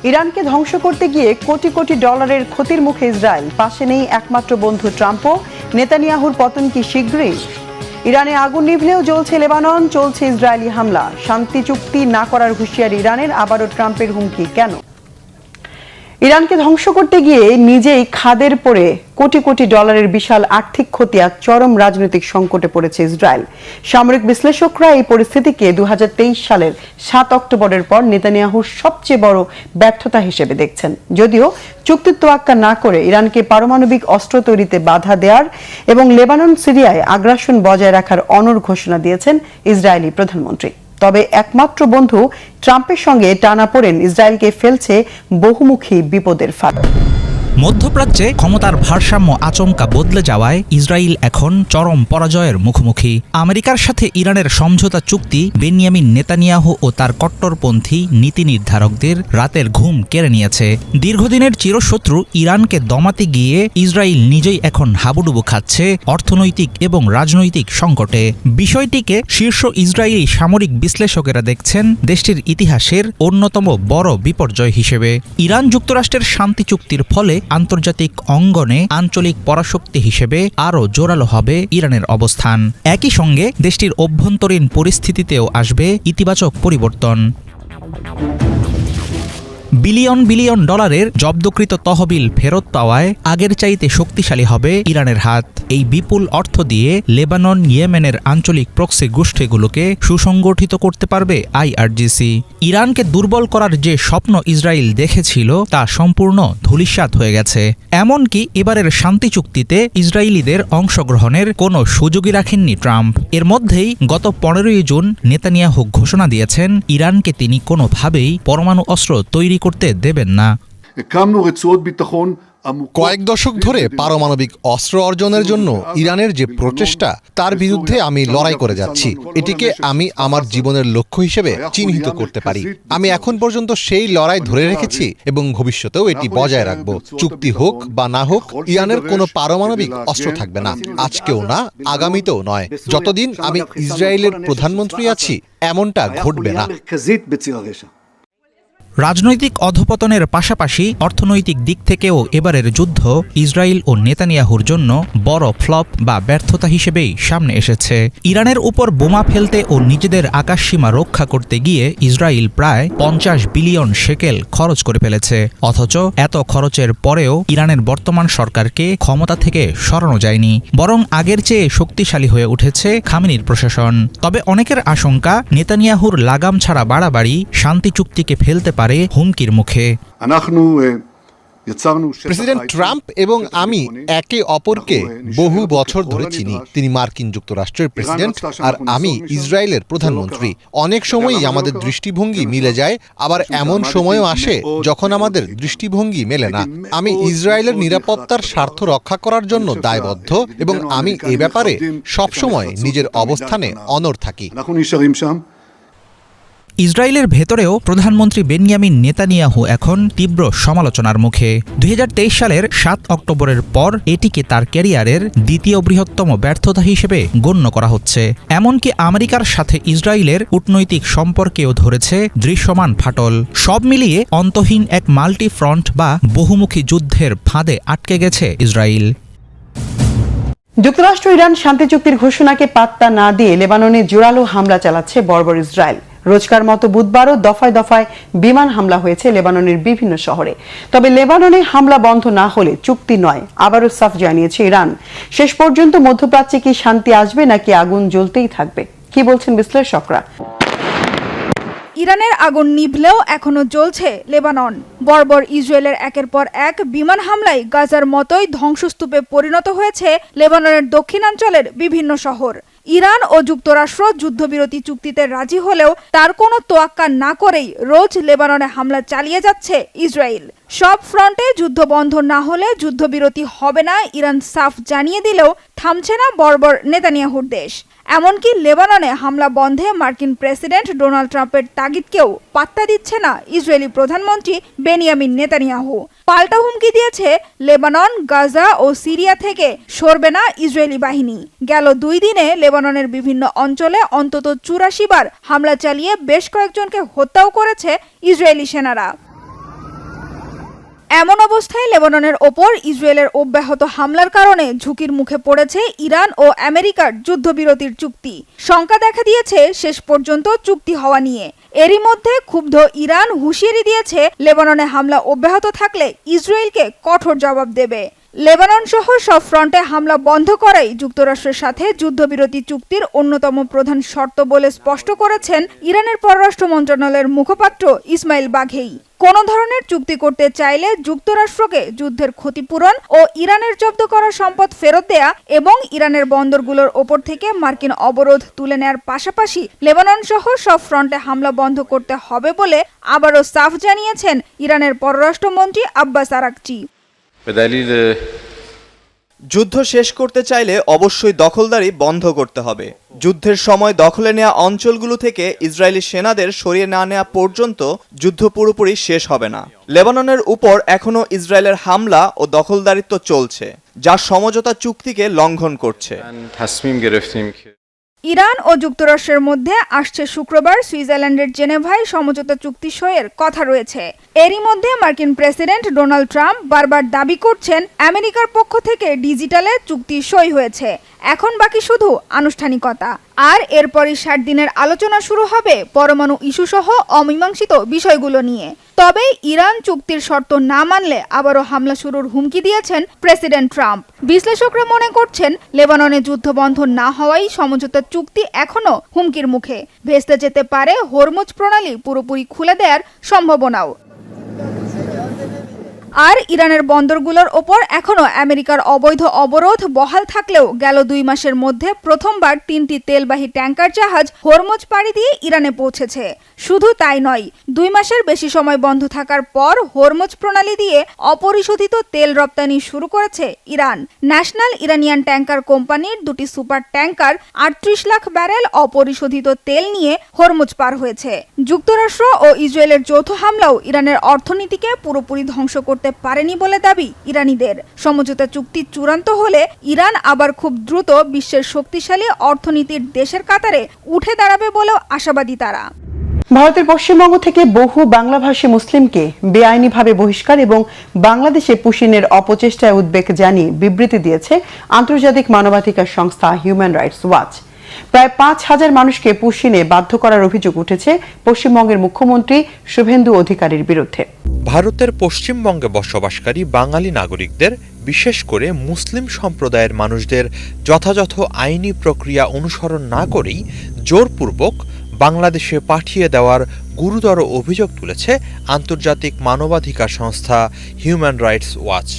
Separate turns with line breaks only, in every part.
ইরানকে ধ্বংস করতে গিয়ে কোটি কোটি ডলারের ক্ষতির মুখে ইসরায়েল, পাশে নেই একমাত্র বন্ধু ট্রাম্পও। নেতানিয়াহুর পতন কি শীঘ্রই? ইরানে আগুন নিভলেও জ্বলছে লেবানন, চলছে ইসরায়েলি হামলা। শান্তি চুক্তি না করার হুঁশিয়ারি ইরানের, আবারও ট্রাম্পের হুমকি কেন? ইরানকে ধ্বংস করতে গিয়ে নিজেই খাদের পড়ে কোটি কোটি ডলারের বিশাল আর্থিক ক্ষতি আর চরম রাজনৈতিক সংকটে পড়েছে ইসরায়েল। সামরিক বিশ্লেষকরা এই পরিস্থিতিকে 2023 সালের 7 অক্টোবরের পর নেতানিয়াহুর সবচেয়ে বড় ব্যর্থতা হিসেবে দেখছেন। যদিও চুক্তির তোয়াক্কা না করে ইরানকে পারমাণবিক অস্ত্র তৈরিতে বাধা দেওয়ার এবং লেবানন সিরিয়ায় আগ্রাসন বজায় রাখার অনড় ঘোষণা দিয়েছেন ইসরায়েলি প্রধানমন্ত্রী। তবে একমাত্র বন্ধু ট্রাম্পের সঙ্গে টানাপোড়েন ইসরায়েলকে ফেলছে বহুমুখী বিপদের ফাঁদে।
মধ্যপ্রাচ্যে ক্ষমতার ভারসাম্য আচমকা বদলে যাওয়ায় ইসরায়েল এখন চরম পরাজয়ের মুখোমুখি। আমেরিকার সাথে ইরানের সমঝোতা চুক্তি বেনিয়ামিন নেতানিয়াহু ও তার কট্টরপন্থী নীতি নির্ধারকদের রাতের ঘুম কেড়ে নিয়েছে। দীর্ঘদিনের চিরশত্রু ইরানকে দমাতে গিয়ে ইসরায়েল নিজেই এখন হাবুডুবু খাচ্ছে অর্থনৈতিক এবং রাজনৈতিক সংকটে। বিষয়টিকে শীর্ষ ইসরায়েলি সামরিক বিশ্লেষকেরা দেখছেন দেশটির ইতিহাসের অন্যতম বড় বিপর্যয় হিসেবে। ইরান যুক্তরাষ্ট্রের শান্তি চুক্তির ফলে আন্তর্জাতিক অঙ্গনে আঞ্চলিক পরাশক্তি হিসেবে আরও জোরালো হবে ইরানের অবস্থান। একই সঙ্গে দেশটির অভ্যন্তরীণ পরিস্থিতিতেও আসবে ইতিবাচক পরিবর্তন। বিলিয়ন বিলিয়ন ডলারের জব্দকৃত তহবিল ফেরত পাওয়ায় আগের চাইতে শক্তিশালী হবে ইরানের হাত। এই বিপুল অর্থ দিয়ে লেবানন, ইয়েমেনের আঞ্চলিক প্রক্সি গোষ্ঠীগুলোকে সুসংগঠিত করতে পারবে আইআরজিসি। ইরানকে দুর্বল করার যে স্বপ্ন ইসরায়েল দেখেছিল তা সম্পূর্ণ ধূলিসাৎ হয়ে গেছে। এমনকি এবারের শান্তি চুক্তিতে ইসরায়েলিদের অংশগ্রহণের কোনো সুযোগই রাখেননি ট্রাম্প। এর মধ্যেই গত 15ই জুন নেতানিয়াহু ঘোষণা দিয়েছেন ইরানকে তিনি কোনোভাবেই পরমাণু অস্ত্র তৈরি করতে দেবেন না।
কয়েক দশক ধরে পারমাণবিক অস্ত্র অর্জনের জন্য ইরানের যে প্রচেষ্টা, তার বিরুদ্ধে আমি লড়াই করে যাচ্ছি। এটিকে আমি আমার জীবনের লক্ষ্য হিসেবে চিহ্নিত করতে পারি। আমি এখন পর্যন্ত সেই লড়াই ধরে রেখেছি এবং ভবিষ্যতেও এটি বজায় রাখব। চুক্তি হোক বা না হোক, ইরানের কোনো পারমাণবিক অস্ত্র থাকবে না, আজকেও না, আগামীতেও নয়। যতদিন আমি ইসরায়েলের প্রধানমন্ত্রী আছি, এমনটা ঘটবে না।
রাজনৈতিক অধপতনের পাশাপাশি অর্থনৈতিক দিক থেকেও এবারের যুদ্ধ ইসরায়েল ও নেতানিয়াহুর জন্য বড় ফ্লপ বা ব্যর্থতা হিসেবেই সামনে এসেছে। ইরানের উপর বোমা ফেলতে ও নিজেদের আকাশসীমা রক্ষা করতে গিয়ে ইসরায়েল প্রায় 50 বিলিয়ন শেকেল খরচ করে ফেলেছে। অথচ এত খরচের পরেও ইরানের বর্তমান সরকারকে ক্ষমতা থেকে সরানো যায়নি, বরং আগের চেয়ে শক্তিশালী হয়ে উঠেছে খামেনির প্রশাসন। তবে অনেকের আশঙ্কা নেতানিয়াহুর লাগাম ছাড়া বাড়াবাড়ি শান্তি চুক্তিকে ফেলতে পারে হুমকির মুখে।
প্রেসিডেন্ট ট্রাম্প এবং আমি একে অপরকে বহু বছর ধরে চিনি। তিনি মার্কিন যুক্তরাষ্ট্রের প্রেসিডেন্ট আর আমি ইসরায়েলের প্রধানমন্ত্রী। অনেক সময়ই আমাদের দৃষ্টিভঙ্গি মিলে যায়, আবার এমন সময়ও আসে যখন আমাদের দৃষ্টিভঙ্গি মেলে না। আমি ইসরায়েলের নিরাপত্তার স্বার্থ রক্ষা করার জন্য দায়বদ্ধ এবং আমি এ ব্যাপারে সবসময় নিজের অবস্থানে অনড় থাকি।
ইসরায়েলের ভেতরেও প্রধানমন্ত্রী বেনিয়ামিন নেতানিয়াহু এখন তীব্র সমালোচনার মুখে। 2023 সালের 7 অক্টোবরের পর এটিকে তার ক্যারিয়ারের দ্বিতীয় বৃহত্তম ব্যর্থতা হিসেবে গণ্য করা হচ্ছে। এমনকি আমেরিকার সাথে ইসরায়েলের কূটনৈতিক সম্পর্কেও ধরেছে দৃশ্যমান ফাটল। সব মিলিয়ে অন্তহীন এক মাল্টি ফ্রন্ট বা বহুমুখী যুদ্ধের ফাঁদে আটকে গেছে ইসরায়েল।
যুক্তরাষ্ট্র ইরান শান্তি চুক্তির ঘোষণাকে পাত্তা না দিয়ে লেবাননে জোরালো হামলা চালাচ্ছে বর্বর ইসরায়েল। রোজকার মতো বুধবারও দফায় দফায় বিমান হামলা হয়েছে লেবাননের বিভিন্ন শহরে। তবে লেবাননে হামলা বন্ধ না হলে চুক্তি নয়, আবারও সাফ জানিয়েছে ইরান। শেষ পর্যন্ত মধ্যপ্রাচ্যে কি শান্তি আসবে নাকি আগুন জ্বলতেই থাকবে, কি বলছেন বিশ্লেষকরা?
ইরানের আগুন নিভলেও এখনো জ্বলছে লেবানন। বর্বর ইসরায়েলের একের পর এক বিমান হামলায় গাজার মতোই ধ্বংসস্তূপে পরিণত হয়েছে লেবাননের দক্ষিণাঞ্চলের বিভিন্ন শহর। ইরান ও যুক্তরাষ্ট্র যুদ্ধবিরতি চুক্তিতে রাজি হলেও তার কোনো তোয়াক্কা না করেই রোজ লেবাননে হামলা চালিয়ে যাচ্ছে ইসরায়েল। সব ফ্রন্টে যুদ্ধ বন্ধ না হলে যুদ্ধবিরতি হবে না ইরান সাফ জানিয়ে দিলেও থামছে না বর্বর নেতানিয়াহুর দেশ। এমনকি লেবাননে হামলা বন্ধে মার্কিন প্রেসিডেন্ট ডোনাল্ড ট্রাম্পের তাগিদকেও পাত্তা দিচ্ছে না ইসরায়েলি প্রধানমন্ত্রী বেনিয়ামিন নেতানিয়াহু। পাল্টা হুমকি দিয়েছে লেবানন, গাজা ও সিরিয়া থেকে সরবে না ইসরায়েলি বাহিনী। গেল 2 দিনে লেবাননের বিভিন্ন অঞ্চলে অন্তত 84 বার হামলা চালিয়ে বেশ কয়েকজনকে হত্যাও করেছে ইসরায়েলি সেনারা। এমন অবস্থায় লেবাননের ওপর ইসরায়েলের অব্যাহত হামলার কারণে ঝুঁকির মুখে পড়েছে ইরান ও আমেরিকার যুদ্ধবিরতির চুক্তি। শঙ্কা দেখা দিয়েছে শেষ পর্যন্ত চুক্তি হওয়া নিয়ে। এরই মধ্যে ক্ষুব্ধ ইরান হুঁশিয়ারি দিয়েছে লেবাননে হামলা অব্যাহত থাকলে ইসরায়েলকে কঠোর জবাব দেবে। লেবানন সহ সব ফ্রন্টে হামলা বন্ধ করাই যুক্তরাষ্ট্রের সাথে যুদ্ধবিরতি চুক্তির অন্যতম প্রধান শর্ত বলে স্পষ্ট করেছেন ইরানের পররাষ্ট্র মন্ত্রণালয়ের মুখপাত্র ইসমাইল বাঘেই। কোনো ধরনের চুক্তি করতে চাইলে যুক্তরাষ্ট্রকে যুদ্ধের ক্ষতিপূরণ ও ইরানের জব্দ করা সম্পদ ফেরত দেয়া এবং ইরানের বন্দরগুলোর ওপর থেকে মার্কিন অবরোধ তুলে নেয়ার পাশাপাশি লেবানন সহ সব ফ্রন্টে হামলা বন্ধ করতে হবে বলে আবারও সাফ জানিয়েছেন ইরানের পররাষ্ট্রমন্ত্রী আব্বাস আরাকচি।
যুদ্ধ শেষ করতে চাইলে অবশ্যই দখলদারি বন্ধ করতে হবে। যুদ্ধের সময় দখলে নেওয়া অঞ্চলগুলো থেকে ইসরায়েলি সেনাদের সরিয়ে না নেওয়া পর্যন্ত যুদ্ধ পুরোপুরি শেষ হবে না। লেবাননের উপর এখনও ইসরায়েলের হামলা ও দখলদারিত্ব চলছে, যা সমঝোতা চুক্তিকে লঙ্ঘন করছে।
ইরান ও যুক্তরাষ্ট্রের মধ্যে আসছে শুক্রবার সুইজারল্যান্ডের জেনেভায় সমঝোতা চুক্তি সইয়ের কথা রয়েছে। এরই মধ্যে মার্কিন প্রেসিডেন্ট ডোনাল্ড ট্রাম্প বারবার দাবি করছেন আমেরিকার পক্ষ থেকে ডিজিটালে চুক্তি সই হয়েছে, এখন বাকি শুধু আনুষ্ঠানিকতা। আর এরপরই 60 দিনের আলোচনা শুরু হবে পরমাণু ইস্যুসহ অমীমাংসিত বিষয়গুলো নিয়ে। তবে ইরান চুক্তির শর্ত না মানলে আবারও হামলা শুরুর হুমকি দিয়েছেন প্রেসিডেন্ট ট্রাম্প। বিশ্লেষকরা মনে করছেন লেবাননে যুদ্ধ বন্ধ না হওয়াই সমঝোতা চুক্তি এখনো হুমকির মুখে। ভেস্তে যেতে পারে হরমুজ প্রণালী পুরোপুরি খুলে দেওয়ার সম্ভাবনাও। আর ইরানের বন্দরগুলোর ওপর এখনো আমেরিকার অবৈধ অবরোধ বহাল থাকলেও গেল 2 মাসের মধ্যে প্রথমবার 3টি তেলবাহী ট্যাঙ্কার জাহাজ হরমুজ পাড়ি দিয়ে ইরানে পৌঁছেছে। শুধু তাই নয়, 2 মাসের বেশি সময় বন্ধ থাকার পর হরমুজ প্রণালী দিয়ে অপরিশোধিত তেল রপ্তানি শুরু করেছে ইরান। ন্যাশনাল ইরানিয়ান ট্যাঙ্কার কোম্পানির 2টি সুপার ট্যাঙ্কার 38 লাখ ব্যারেল অপরিশোধিত তেল নিয়ে হরমুজ পার হয়েছে। যুক্তরাষ্ট্র ও ইসরায়েলের যৌথ হামলাও ইরানের অর্থনীতিকে পুরোপুরি ধ্বংস করতে পারেনি বলে দাবি ইরানিদের। সমঝোতা চুক্তি চূড়ান্ত হলে ইরান আবার খুব দ্রুত বিশ্বের শক্তিশালী অর্থনীতির দেশের কাতারে উঠে দাঁড়াবে বলেও আশাবাদী তারা।
ভারতের পশ্চিমবঙ্গ থেকে বহু বাংলাভাষী মুসলিমকে বেআইনিভাবে বহিষ্কার এবং বাংলাদেশে পুশিনের অপচেষ্টায় উদ্বেগ জানিয়ে বিবৃতি দিয়েছে আন্তর্জাতিক মানবাধিকার সংস্থা হিউম্যান রাইটস ওয়াচ। প্রায় 5,000 মানুষকে পুশিনে বাধ্য করার অভিযোগ উঠেছে পশ্চিমবঙ্গের মুখ্যমন্ত্রী শুভেন্দু অধিকারীর বিরুদ্ধে।
ভারতের পশ্চিমবঙ্গে বসবাসকারী বাঙালি নাগরিকদের, বিশেষ করে মুসলিম সম্প্রদায়ের মানুষদের যথাযথ আইনি প্রক্রিয়া অনুসরণ না করেই জোরপূর্বক বাংলাদেশে পাঠিয়ে দেওয়ার গুরুতর অভিযোগ তুলেছে আন্তর্জাতিক মানবাধিকার সংস্থা হিউম্যান রাইটস ওয়াচ।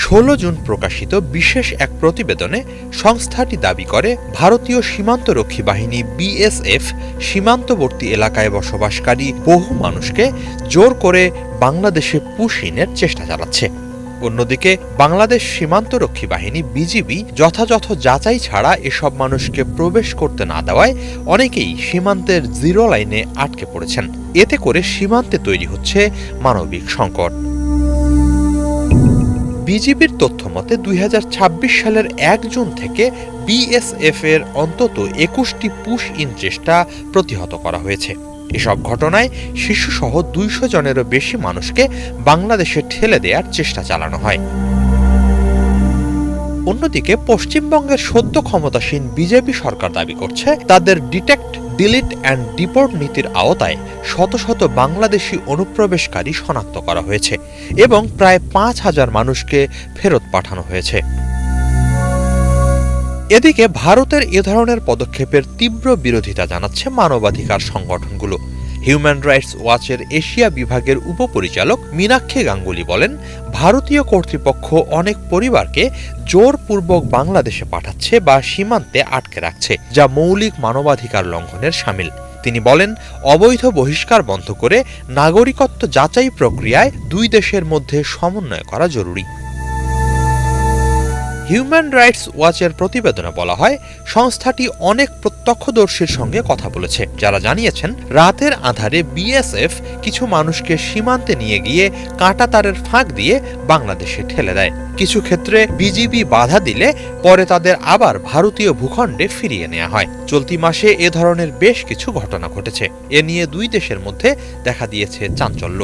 16 জুন প্রকাশিত বিশেষ এক প্রতিবেদনে সংস্থাটি দাবি করে ভারতীয় সীমান্তরক্ষী বাহিনী বিএসএফ সীমান্তবর্তী এলাকায় বসবাসকারী বহু মানুষকে জোর করে বাংলাদেশে পুশিনের চেষ্টা চালাচ্ছে। অন্যদিকে বাংলাদেশ সীমান্তরক্ষী বাহিনী বিজিবি যথাযথ যাচাই ছাড়া এসব মানুষকে প্রবেশ করতে না দেওয়ায় অনেকেই সীমান্তের জিরো লাইনে আটকে পড়েছেন। এতে করে সীমান্তে তৈরি হচ্ছে মানবিক সংকট। বিজিবির তথ্য মতে 2026 সালের 1 জুন থেকে বিএসএফ এর অন্তত 21টি পুশ ইন চেষ্টা প্রতিহত করা হয়েছে। এসব ঘটনায় শিশুসহ 200 জনেরও বেশি মানুষকে বাংলাদেশে ঠেলে দেওয়ার চেষ্টা চালানো হয়। অন্যদিকে পশ্চিমবঙ্গের সদ্য ক্ষমতাসীন বিজেপি সরকার দাবি করছে তাদের ডিটেক্ট, ডিলিট অ্যান্ড ডিপোর্ট নীতির আওতায় শত শত বাংলাদেশি অনুপ্রবেশকারী শনাক্ত করা হয়েছে এবং প্রায় 5,000 মানুষকে ফেরত পাঠানো হয়েছে। এদিকে ভারতের এ ধরনের পদক্ষেপের তীব্র বিরোধিতা জানাচ্ছে মানবাধিকার সংগঠনগুলো। হিউম্যান রাইটস ওয়াচের এশিয়া বিভাগের উপপরিচালক মীনাক্ষী গাঙ্গুলি বলেন, ভারতীয় কর্তৃপক্ষ অনেক পরিবারকে জোরপূর্বক বাংলাদেশে পাঠাচ্ছে বা সীমান্তে আটকে রাখছে, যা মৌলিক মানবাধিকার লঙ্ঘনের শামিল। তিনি বলেন, অবৈধ বহিষ্কার বন্ধ করে নাগরিকত্ব যাচাই প্রক্রিয়ায় 2 দেশের মধ্যে সমন্বয় করা জরুরি। হিউম্যান রাইটস ওয়াচের প্রতিবেদনে বলা হয়, সংস্থাটি অনেক প্রত্যক্ষদর্শীর সঙ্গে কথা বলেছে, যারা জানিয়েছেন রাতের আঁধারে বিএসএফ কিছু মানুষকে সীমান্তে নিয়ে গিয়ে কাঁটাতারের ফাঁক দিয়ে বাংলাদেশে ঠেলে দেয়। কিছু ক্ষেত্রে বিজিবি বাধা দিলে পরে তাদের আবার ভারতীয় ভূখণ্ডে ফিরিয়ে নেওয়া হয়। চলতি মাসে এ ধরনের বেশ কিছু ঘটনা ঘটেছে। এ নিয়ে 2 দেশের মধ্যে দেখা দিয়েছে চাঞ্চল্য।